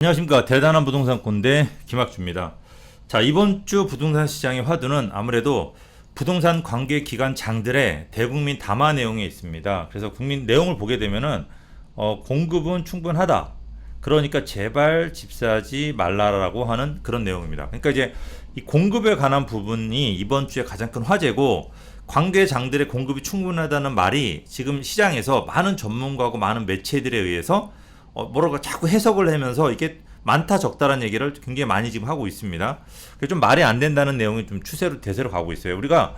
안녕하십니까. 대단한 부동산 꼰대 김학주입니다. 자, 이번 주 부동산 시장의 화두는 아무래도 부동산 관계 기관 장들의 대국민 담화 내용에 있습니다. 그래서 국민 내용을 보게 되면은 공급은 충분하다. 그러니까 제발 집 사지 말라라고 하는 그런 내용입니다. 그러니까 이제 이 공급에 관한 부분이 이번 주에 가장 큰 화제고, 관계 장들의 공급이 충분하다는 말이 지금 시장에서 많은 전문가하고 많은 매체들에 의해서 뭐라고 자꾸 해석을 하면서 이게 많다 적다라는 얘기를 굉장히 많이 지금 하고 있습니다. 좀 말이 안 된다는 내용이 좀 추세로 대세로 가고 있어요. 우리가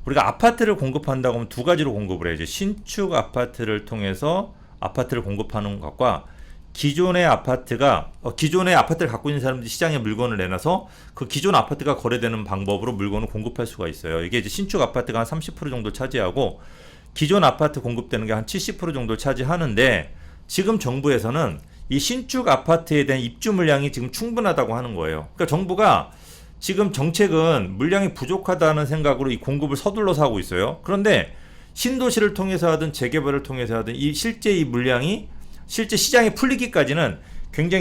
아파트를 공급한다고 하면 두 가지로 공급을 해요. 이제 신축 아파트를 통해서 아파트를 공급하는 것과 기존의 아파트를 갖고 있는 사람들이 시장에 물건을 내놔서 그 기존 아파트가 거래되는 방법으로 물건을 공급할 수가 있어요. 이게 이제 신축 아파트가 한 30% 정도 차지하고 기존 아파트 공급되는 게 한 70% 정도 차지하는데, 지금 정부에서는 이 신축 아파트에 대한 입주 물량이 지금 충분하다고 하는 거예요. 그러니까 정부가 지금 정책은 물량이 부족하다는 생각으로 이 공급을 서둘러서 하고 있어요. 그런데 신도시를 통해서 하든 재개발을 통해서 하든 실제 이 물량이 실제 시장에 풀리기까지는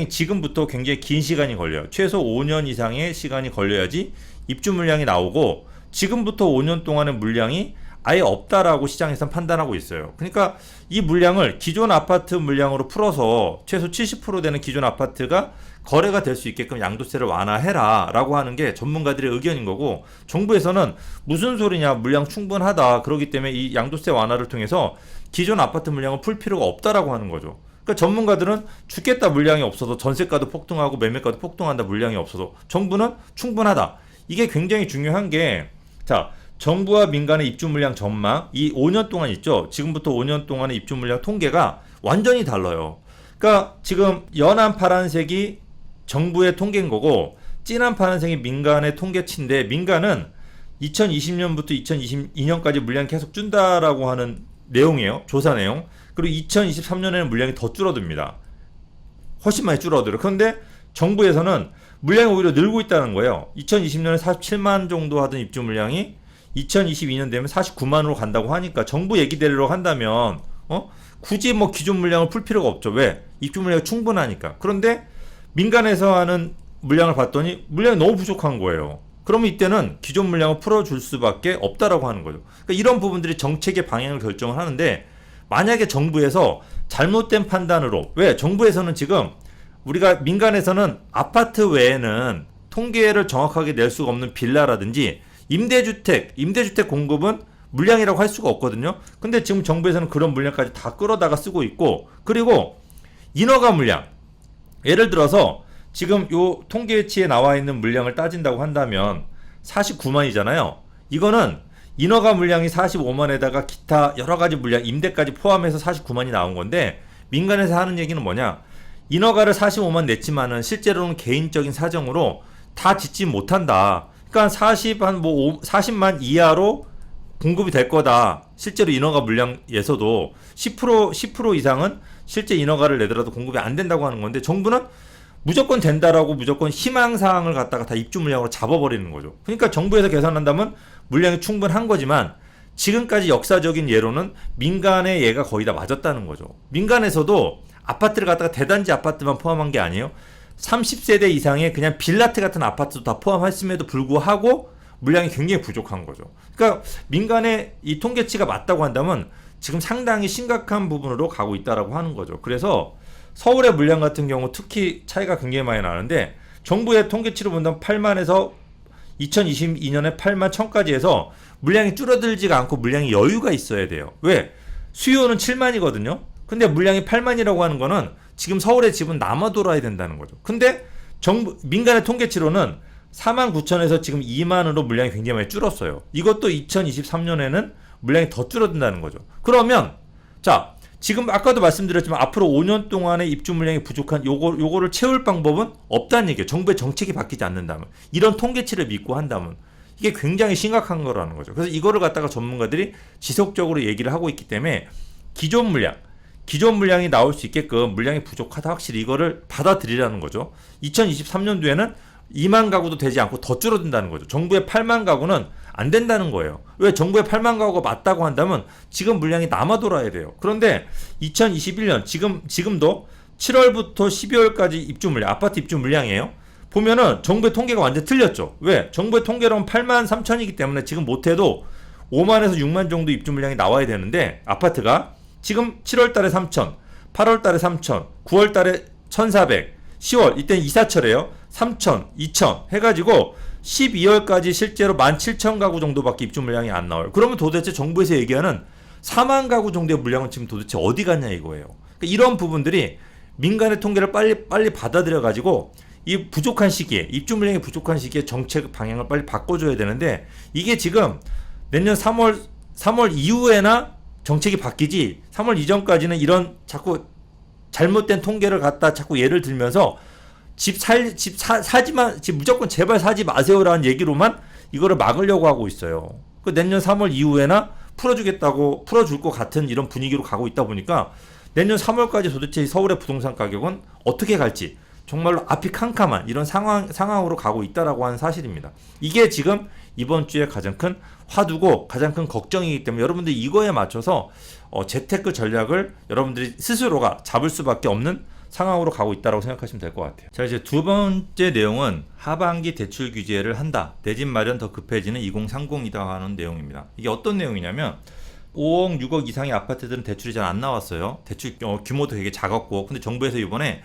지금부터 굉장히 긴 시간이 걸려요. 최소 5년 이상의 시간이 걸려야지 입주 물량이 나오고, 지금부터 5년 동안의 물량이 아예 없다라고 시장에서는 판단하고 있어요. 그러니까 이 물량을 기존 아파트 물량으로 풀어서 최소 70% 되는 기존 아파트가 거래가 될 수 있게끔 양도세를 완화해라 라고 하는 게 전문가들의 의견인 거고, 정부에서는 무슨 소리냐, 물량 충분하다, 그렇기 때문에 이 양도세 완화를 통해서 기존 아파트 물량을 풀 필요가 없다라고 하는 거죠. 그러니까 전문가들은 죽겠다, 물량이 없어서 전세가도 폭등하고 매매가도 폭등한다, 물량이 없어서. 정부는 충분하다. 이게 굉장히 중요한 게, 자, 정부와 민간의 입주 물량 전망, 이 5년 동안 있죠. 지금부터 5년 동안의 입주 물량 통계가 완전히 달라요. 그러니까 지금 연한 파란색이 정부의 통계인 거고, 진한 파란색이 민간의 통계치인데, 민간은 2020년부터 2022년까지 물량 계속 준다라고 하는 내용이에요. 조사 내용. 그리고 2023년에는 물량이 더 줄어듭니다. 훨씬 많이 줄어들어요. 그런데 정부에서는 물량이 오히려 늘고 있다는 거예요. 2020년에 47만 정도 하던 입주 물량이 2022년 되면 49만으로 간다고 하니까, 정부 얘기대로 한다면 굳이 뭐 기존 물량을 풀 필요가 없죠. 왜? 입주 물량이 충분하니까. 그런데 민간에서 하는 물량을 봤더니 물량이 너무 부족한 거예요. 그러면 이때는 기존 물량을 풀어줄 수밖에 없다라고 하는 거죠. 그러니까 이런 부분들이 정책의 방향을 결정을 하는데, 만약에 정부에서 잘못된 판단으로, 왜? 정부에서는 지금 우리가 민간에서는 아파트 외에는 통계를 정확하게 낼 수가 없는 빌라라든지 임대주택 공급은 물량이라고 할 수가 없거든요. 근데 지금 정부에서는 그런 물량까지 다 끌어다가 쓰고 있고, 그리고 인허가 물량, 예를 들어서 지금 요 통계치에 나와 있는 물량을 따진다고 한다면 49만이잖아요. 이거는 인허가 물량이 45만에다가 기타 여러 가지 물량, 임대까지 포함해서 49만이 나온 건데, 민간에서 하는 얘기는 뭐냐? 인허가를 45만 냈지만은 실제로는 개인적인 사정으로 다 짓지 못한다. 그러니까 40만 이하로 공급이 될 거다. 실제로 인허가 물량에서도 10% 이상은 실제 인허가를 내더라도 공급이 안 된다고 하는 건데, 정부는 무조건 된다라고 무조건 희망사항을 갖다가 다 입주 물량으로 잡아버리는 거죠. 그러니까 정부에서 계산한다면 물량이 충분한 거지만, 지금까지 역사적인 예로는 민간의 예가 거의 다 맞았다는 거죠. 민간에서도 아파트를 갖다가 대단지 아파트만 포함한 게 아니에요. 30세대 이상의 그냥 빌라트 같은 아파트도 다 포함했음에도 불구하고 물량이 굉장히 부족한 거죠. 그러니까 민간의 이 통계치가 맞다고 한다면 지금 상당히 심각한 부분으로 가고 있다라고 하는 거죠. 그래서 서울의 물량 같은 경우 특히 차이가 굉장히 많이 나는데, 정부의 통계치로 본다면 8만에서 2022년에 8만 1000까지 해서 물량이 줄어들지가 않고 물량이 여유가 있어야 돼요. 왜? 수요는 7만이거든요. 근데 물량이 8만이라고 하는 거는 지금 서울의 집은 남아 돌아야 된다는 거죠. 근데 민간의 통계치로는 4만 9천에서 지금 2만으로 물량이 굉장히 많이 줄었어요. 이것도 2023년에는 물량이 더 줄어든다는 거죠. 그러면 자, 지금 아까도 말씀드렸지만 앞으로 5년 동안의 입주 물량이 부족한 요거를 채울 방법은 없다는 얘기예요. 정부의 정책이 바뀌지 않는다면, 이런 통계치를 믿고 한다면 이게 굉장히 심각한 거라는 거죠. 그래서 이거를 갖다가 전문가들이 지속적으로 얘기를 하고 있기 때문에 기존 물량이 나올 수 있게끔 물량이 부족하다, 확실히 이거를 받아들이라는 거죠. 2023년도에는 2만 가구도 되지 않고 더 줄어든다는 거죠. 정부의 8만 가구는 안 된다는 거예요. 왜? 정부의 8만 가구가 맞다고 한다면 지금 물량이 남아 돌아야 돼요. 그런데 2021년 지금도 7월부터 12월까지 입주 물량, 아파트 입주 물량이에요. 보면은 정부의 통계가 완전 틀렸죠. 왜? 정부의 통계로는 8만 3천이기 때문에 지금 못해도 5만에서 6만 정도 입주 물량이 나와야 되는데 아파트가 지금 7월 달에 3천, 8월 달에 3천, 9월 달에 1,400, 10월 이때는 이사철이에요. 3천, 2천 해가지고 12월까지 실제로 17,000가구 정도밖에 입주 물량이 안 나와요. 그러면 도대체 정부에서 얘기하는 4만 가구 정도의 물량은 지금 도대체 어디 갔냐 이거예요. 그러니까 이런 부분들이 민간의 통계를 빨리 받아들여 가지고 이 부족한 시기에, 입주 물량이 부족한 시기에 정책 방향을 빨리 바꿔줘야 되는데 이게 지금 내년 3월 이후에나 정책이 바뀌지 3월 이전까지는 이런 자꾸 잘못된 통계를 갖다 자꾸 예를 들면서 집 무조건 제발 사지 마세요라는 얘기로만 이거를 막으려고 하고 있어요. 그 내년 3월 이후에나 풀어줄 것 같은 이런 분위기로 가고 있다 보니까 내년 3월까지 도대체 서울의 부동산 가격은 어떻게 갈지 정말로 앞이 캄캄한 이런 상황으로 가고 있다라고 하는 사실입니다. 이게 지금 이번 주에 가장 큰 화두고 가장 큰 걱정이기 때문에 여러분들이 이거에 맞춰서 재테크 전략을 여러분들이 스스로가 잡을 수밖에 없는 상황으로 가고 있다고 생각하시면 될 것 같아요. 자, 이제 두 번째 내용은 하반기 대출 규제를 한다. 내 집 마련 더 급해지는 2030이다 하는 내용입니다. 이게 어떤 내용이냐면 5억, 6억 이상의 아파트들은 대출이 잘 안 나왔어요. 대출 규모도 되게 작았고 근데 정부에서 이번에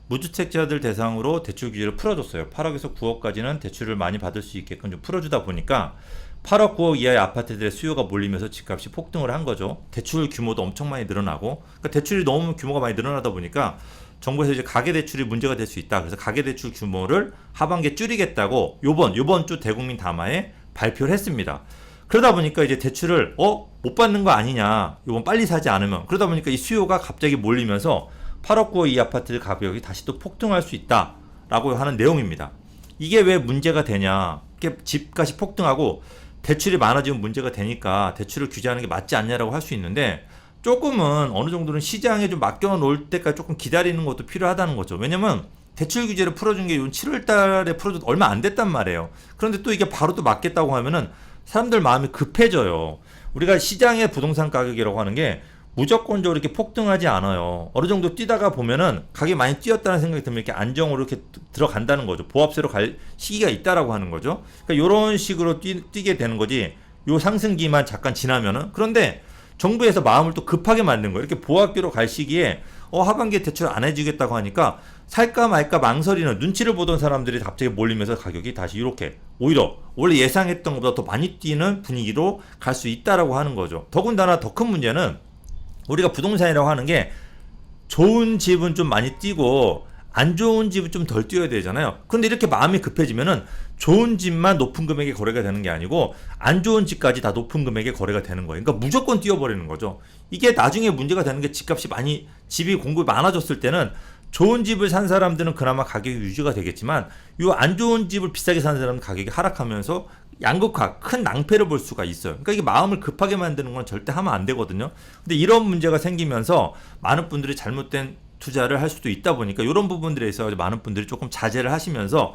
무주택자들 대상으로 대출 규제를 풀어줬어요. 8억에서 9억까지는 대출을 많이 받을 수 있게끔 좀 풀어주다 보니까 8억, 9억 이하의 아파트들의 수요가 몰리면서 집값이 폭등을 한 거죠. 대출 규모도 엄청 많이 늘어나고 그러니까 대출이 너무 규모가 많이 늘어나다 보니까 정부에서 이제 가계대출이 문제가 될 수 있다. 그래서 가계대출 규모를 하반기에 줄이겠다고 요번 주 대국민 담화에 발표를 했습니다. 그러다 보니까 이제 대출을 못 받는 거 아니냐. 요번 빨리 사지 않으면. 그러다 보니까 이 수요가 갑자기 몰리면서 8억 9억 이 아파트 가격이 다시 또 폭등할 수 있다라고 하는 내용입니다. 이게 왜 문제가 되냐. 이게 집값이 폭등하고 대출이 많아지면 문제가 되니까 대출을 규제하는 게 맞지 않냐라고 할 수 있는데 조금은 어느 정도는 시장에 좀 맡겨 놓을 때까지 조금 기다리는 것도 필요하다는 거죠. 왜냐면 대출 규제를 풀어준 게 7월 달에 풀어줘도 얼마 안 됐단 말이에요. 그런데 또 이게 바로 또 맞겠다고 하면은 사람들 마음이 급해져요. 우리가 시장의 부동산 가격이라고 하는 게 무조건적으로 이렇게 폭등하지 않아요. 어느 정도 뛰다가 보면은 가격이 많이 뛰었다는 생각이 들면 이렇게 안정으로 이렇게 들어간다는 거죠. 보합세로 갈 시기가 있다라고 하는 거죠. 그러니까 이런 식으로 뛰게 되는 거지. 요 상승기만 잠깐 지나면은. 그런데 정부에서 마음을 또 급하게 만든 거예요. 이렇게 보합기로 갈 시기에 하반기에 대출 안 해주겠다고 하니까 살까 말까 망설이는 눈치를 보던 사람들이 갑자기 몰리면서 가격이 다시 이렇게 오히려 원래 예상했던 것보다 더 많이 뛰는 분위기로 갈 수 있다라고 하는 거죠. 더군다나 더 큰 문제는 우리가 부동산이라고 하는 게 좋은 집은 좀 많이 뛰고 안 좋은 집은 좀 덜 뛰어야 되잖아요. 근데 이렇게 마음이 급해지면은 좋은 집만 높은 금액에 거래가 되는 게 아니고 안 좋은 집까지 다 높은 금액에 거래가 되는 거예요. 그러니까 무조건 뛰어버리는 거죠. 이게 나중에 문제가 되는 게 집이 공급이 많아졌을 때는 좋은 집을 산 사람들은 그나마 가격이 유지가 되겠지만 이 안 좋은 집을 비싸게 산 사람은 가격이 하락하면서 양극화, 큰 낭패를 볼 수가 있어요. 그러니까 이게 마음을 급하게 만드는 건 절대 하면 안 되거든요. 근데 이런 문제가 생기면서 많은 분들이 잘못된 투자를 할 수도 있다 보니까 이런 부분들에 있어서 많은 분들이 조금 자제를 하시면서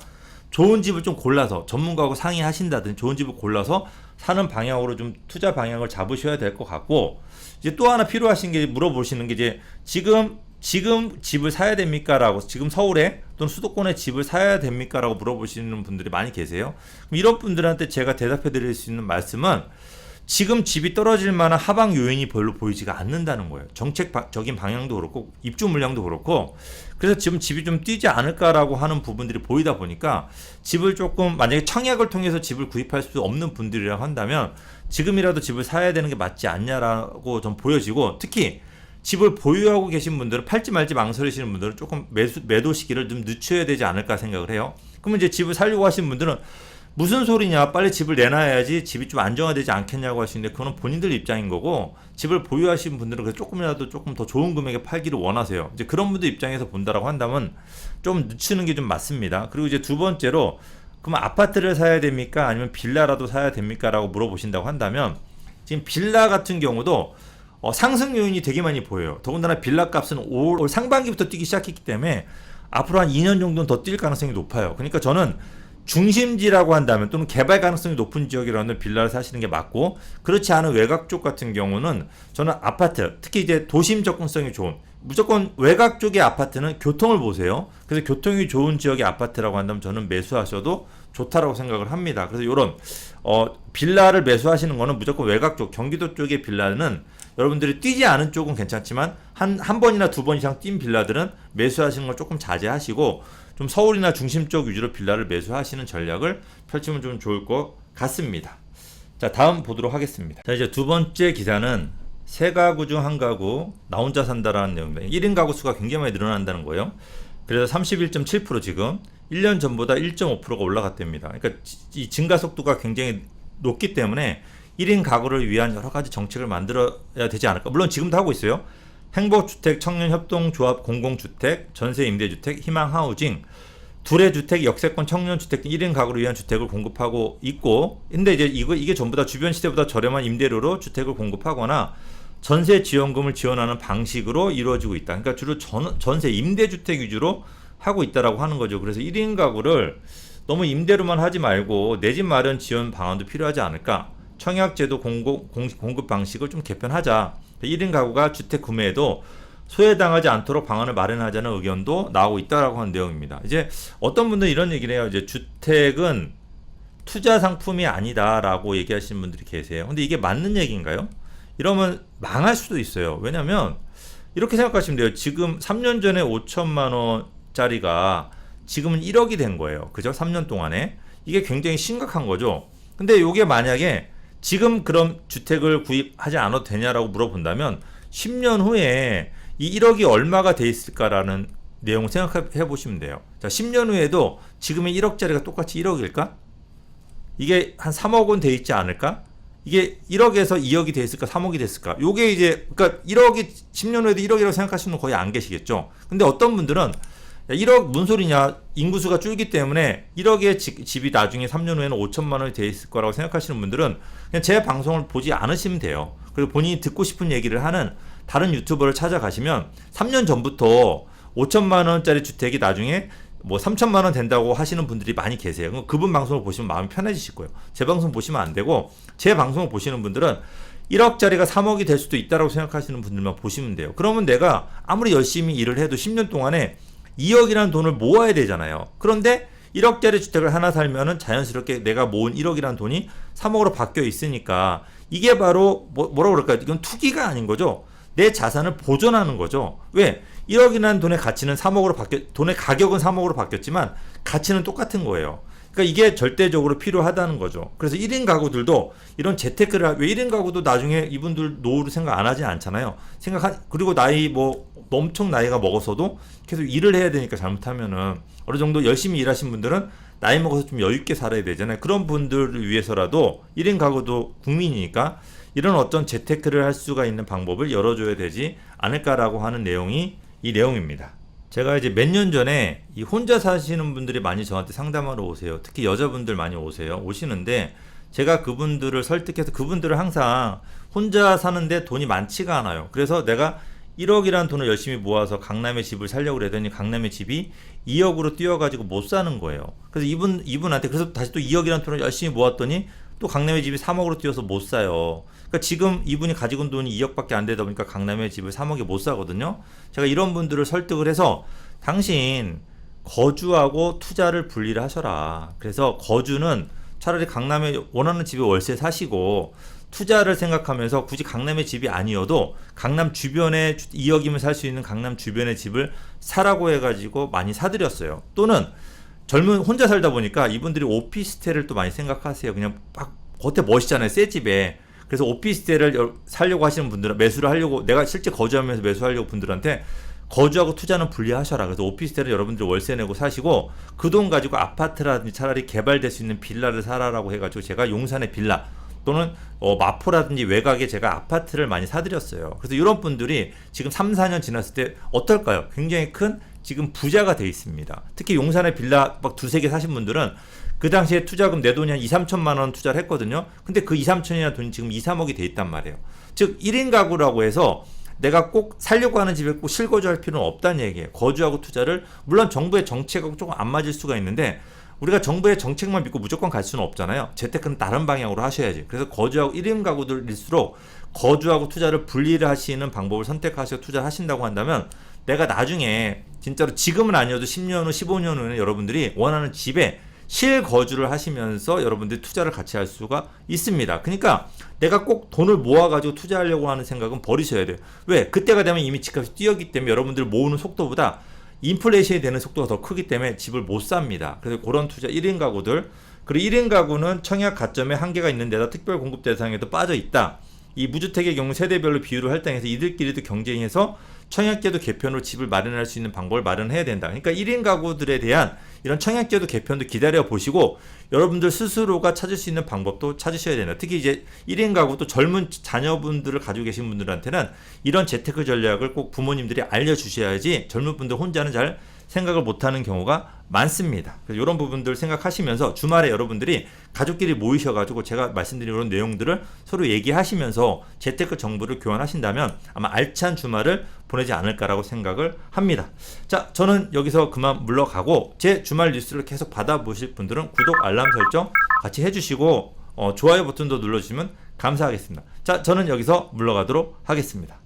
좋은 집을 좀 골라서 전문가하고 상의하신다든지 좋은 집을 골라서 사는 방향으로 좀 투자 방향을 잡으셔야 될 것 같고 이제 또 하나 필요하신 게 물어보시는 게 이제 지금 집을 사야 됩니까? 라고 지금 서울에 또는 수도권에 집을 사야 됩니까? 라고 물어보시는 분들이 많이 계세요. 그럼 이런 분들한테 제가 대답해 드릴 수 있는 말씀은 지금 집이 떨어질 만한 하방 요인이 별로 보이지가 않는다는 거예요. 정책적인 방향도 그렇고 입주 물량도 그렇고 그래서 지금 집이 좀 뛰지 않을까라고 하는 부분들이 보이다 보니까 집을 조금 만약에 청약을 통해서 집을 구입할 수 없는 분들이라고 한다면 지금이라도 집을 사야 되는 게 맞지 않냐라고 좀 보여지고 특히 집을 보유하고 계신 분들은 팔지 말지 망설이시는 분들은 조금 매도 시기를 좀 늦춰야 되지 않을까 생각을 해요. 그러면 이제 집을 사려고 하시는 분들은 무슨 소리냐 빨리 집을 내놔야지 집이 좀 안정화되지 않겠냐고 할 수 있는데 그거는 본인들 입장인 거고 집을 보유하시는 분들은 그래서 조금이라도 조금 더 좋은 금액에 팔기를 원하세요. 이제 그런 분들 입장에서 본다라고 한다면 좀 늦추는 게 좀 맞습니다. 그리고 이제 두 번째로 그럼 아파트를 사야 됩니까 아니면 빌라라도 사야 됩니까 라고 물어보신다고 한다면 지금 빌라 같은 경우도 상승 요인이 되게 많이 보여요. 더군다나 빌라 값은 올 상반기부터 뛰기 시작했기 때문에 앞으로 한 2년 정도는 더 뛸 가능성이 높아요. 그러니까 저는 중심지라고 한다면 또는 개발 가능성이 높은 지역이라는 빌라를 사시는 게 맞고 그렇지 않은 외곽 쪽 같은 경우는 저는 아파트 특히 이제 도심 접근성이 좋은 무조건 외곽 쪽의 아파트는 교통을 보세요. 그래서 교통이 좋은 지역의 아파트라고 한다면 저는 매수하셔도 좋다라고 생각을 합니다. 그래서 이런 빌라를 매수하시는 거는 무조건 외곽 쪽, 경기도 쪽의 빌라는 여러분들이 뛰지 않은 쪽은 괜찮지만 한 번이나 두 번 이상 뛴 빌라들은 매수하시는 걸 조금 자제하시고 좀 서울이나 중심 쪽 위주로 빌라를 매수하시는 전략을 펼치면 좀 좋을 것 같습니다. 자, 다음 보도록 하겠습니다. 자, 이제 두 번째 기사는 세 가구 중 한 가구 나 혼자 산다라는 내용입니다. 1인 가구 수가 굉장히 많이 늘어난다는 거예요. 그래서 31.7% 지금 1년 전보다 1.5%가 올라갔답니다. 그러니까 이 증가 속도가 굉장히 높기 때문에 1인 가구를 위한 여러 가지 정책을 만들어야 되지 않을까. 물론 지금도 하고 있어요. 행복주택, 청년협동조합, 공공주택, 전세임대주택, 희망하우징, 두레주택, 역세권 청년주택 등 1인 가구를 위한 주택을 공급하고 있고, 근데 이제 이게 전부 다 주변 시세보다 저렴한 임대료로 주택을 공급하거나 전세 지원금을 지원하는 방식으로 이루어지고 있다. 그러니까 주로 전세 임대주택 위주로 하고 있다라고 하는 거죠. 그래서 1인 가구를 너무 임대로만 하지 말고 내 집 마련 지원 방안도 필요하지 않을까. 청약제도 공급 방식을 좀 개편하자. 1인 가구가 주택 구매에도 소외당하지 않도록 방안을 마련하자는 의견도 나오고 있다라고 하는 내용입니다. 이제 어떤 분들은 이런 얘기를 해요. 이제 주택은 투자 상품이 아니다라고 얘기하시는 분들이 계세요. 근데 이게 맞는 얘기인가요? 이러면 망할 수도 있어요. 왜냐면 이렇게 생각하시면 돼요. 지금 3년 전에 5천만 원짜리가 지금은 1억이 된 거예요. 그죠? 3년 동안에. 이게 굉장히 심각한 거죠. 근데 이게 만약에 지금 그럼 주택을 구입하지 않아도 되냐라고 물어본다면 10년 후에 이 1억이 얼마가 돼 있을까라는 내용을 생각해 보시면 돼요. 자, 10년 후에도 지금의 1억짜리가 똑같이 1억일까? 이게 한 3억 원 돼 있지 않을까? 이게 1억에서 2억이 돼 있을까? 3억이 됐을까? 요게 이제 그러니까 1억이 10년 후에도 1억이라고 생각하시는 분 거의 안 계시겠죠. 근데 어떤 분들은 1억 뭔 소리냐? 인구수가 줄기 때문에 1억의 집이 나중에 3년 후에는 5천만 원이 돼 있을 거라고 생각하시는 분들은 그냥 제 방송을 보지 않으시면 돼요. 그리고 본인이 듣고 싶은 얘기를 하는 다른 유튜버를 찾아가시면 3년 전부터 5천만 원짜리 주택이 나중에 뭐 3천만 원 된다고 하시는 분들이 많이 계세요. 그분 방송을 보시면 마음이 편해지실 거예요. 제 방송 보시면 안 되고 제 방송을 보시는 분들은 1억짜리가 3억이 될 수도 있다고 생각하시는 분들만 보시면 돼요. 그러면 내가 아무리 열심히 일을 해도 10년 동안에 2억이라는 돈을 모아야 되잖아요. 그런데 1억짜리 주택을 하나 살면은 자연스럽게 내가 모은 1억이라는 돈이 3억으로 바뀌어 있으니까 이게 바로 뭐라고 그럴까요? 이건 투기가 아닌 거죠. 내 자산을 보존하는 거죠. 왜? 1억이라는 돈의 가치는 3억으로 돈의 가격은 3억으로 바뀌었지만 가치는 똑같은 거예요. 그러니까 이게 절대적으로 필요하다는 거죠. 그래서 1인 가구들도 이런 재테크를 왜 1인 가구도 나중에 이분들 노후를 생각 안 하지 않잖아요. 그리고 나이 엄청 나이가 먹어서도 계속 일을 해야 되니까 잘못하면은 어느 정도 열심히 일하신 분들은 나이 먹어서 좀 여유 있게 살아야 되잖아요. 그런 분들을 위해서라도 1인 가구도 국민이니까 이런 어떤 재테크를 할 수가 있는 방법을 열어줘야 되지 않을까라고 하는 내용이 이 내용입니다. 제가 이제 몇 년 전에 이 혼자 사시는 분들이 많이 저한테 상담하러 오세요. 특히 여자분들 많이 오시는데 제가 그분들을 설득해서 그분들을 항상 혼자 사는데 돈이 많지가 않아요. 그래서 내가 1억이라는 돈을 열심히 모아서 강남에 집을 살려고 그러더니 강남에 집이 2억으로 뛰어가지고 못 사는 거예요. 그래서 이분한테 그래서 다시 또 2억이라는 돈을 열심히 모았더니 또 강남에 집이 3억으로 뛰어서 못 사요. 그러니까 지금 이분이 가지고 있는 돈이 2억밖에 안 되다 보니까 강남에 집을 3억에 못 사거든요. 제가 이런 분들을 설득을 해서 당신 거주하고 투자를 분리를 하셔라. 그래서 거주는 차라리 강남에 원하는 집에 월세 사시고 투자를 생각하면서 굳이 강남의 집이 아니어도 강남 주변에 2억이면 살 수 있는 강남 주변의 집을 사라고 해가지고 많이 사드렸어요. 또는 혼자 살다 보니까 이분들이 오피스텔을 또 많이 생각하세요. 그냥 막 겉에 멋있잖아요. 새 집에. 그래서 오피스텔을 살려고 하시는 분들은 매수를 하려고 내가 실제 거주하면서 매수하려고 분들한테 거주하고 투자는 분리하셔라. 그래서 오피스텔은 여러분들 월세 내고 사시고 그 돈 가지고 아파트라든지 차라리 개발될 수 있는 빌라를 사라라고 해가지고 제가 용산의 빌라 또는 마포라든지 외곽에 제가 아파트를 많이 사드렸어요. 그래서 이런 분들이 지금 3, 4년 지났을 때 어떨까요? 굉장히 큰 지금 부자가 돼 있습니다. 특히 용산의 빌라 막 두세 개 사신 분들은 그 당시에 투자금 내 돈이 한 2, 3천만 원 투자를 했거든요. 근데 그 2, 3천이나 돈이 지금 2, 3억이 돼 있단 말이에요. 즉 1인 가구라고 해서 내가 꼭 살려고 하는 집에 꼭 실거주할 필요는 없다는 얘기예요. 거주하고 투자를 물론 정부의 정책하고 조금 안 맞을 수가 있는데 우리가 정부의 정책만 믿고 무조건 갈 수는 없잖아요. 재테크는 다른 방향으로 하셔야지. 그래서 거주하고 1인 가구들일수록 거주하고 투자를 분리를 하시는 방법을 선택하셔서 투자하신다고 한다면 내가 나중에 진짜로 지금은 아니어도 10년 후, 15년 후에는 여러분들이 원하는 집에 실거주를 하시면서 여러분들이 투자를 같이 할 수가 있습니다. 그러니까 내가 꼭 돈을 모아가지고 투자하려고 하는 생각은 버리셔야 돼요. 왜? 그때가 되면 이미 집값이 뛰었기 때문에 여러분들 모으는 속도보다 인플레이션이 되는 속도가 더 크기 때문에 집을 못 삽니다. 그래서 그런 투자 1인 가구들, 그리고 1인 가구는 청약 가점에 한계가 있는 데다 특별 공급 대상에도 빠져 있다. 이 무주택의 경우 세대별로 비율을 할당해서 이들끼리도 경쟁해서 청약제도 개편으로 집을 마련할 수 있는 방법을 마련해야 된다. 그러니까 1인 가구들에 대한 이런 청약제도 개편도 기다려 보시고 여러분들 스스로가 찾을 수 있는 방법도 찾으셔야 된다. 특히 이제 1인 가구 또 젊은 자녀분들을 가지고 계신 분들한테는 이런 재테크 전략을 꼭 부모님들이 알려주셔야지 젊은 분들 혼자는 잘 생각을 못하는 경우가 많습니다. 그래서 이런 부분들 생각하시면서 주말에 여러분들이 가족끼리 모이셔가지고 제가 말씀드린 이런 내용들을 서로 얘기하시면서 재테크 정보를 교환하신다면 아마 알찬 주말을 보내지 않을까라고 생각을 합니다. 자, 저는 여기서 그만 물러가고 제 주말 뉴스를 계속 받아보실 분들은 구독, 알람 설정 같이 해주시고 좋아요 버튼도 눌러주시면 감사하겠습니다. 자, 저는 여기서 물러가도록 하겠습니다.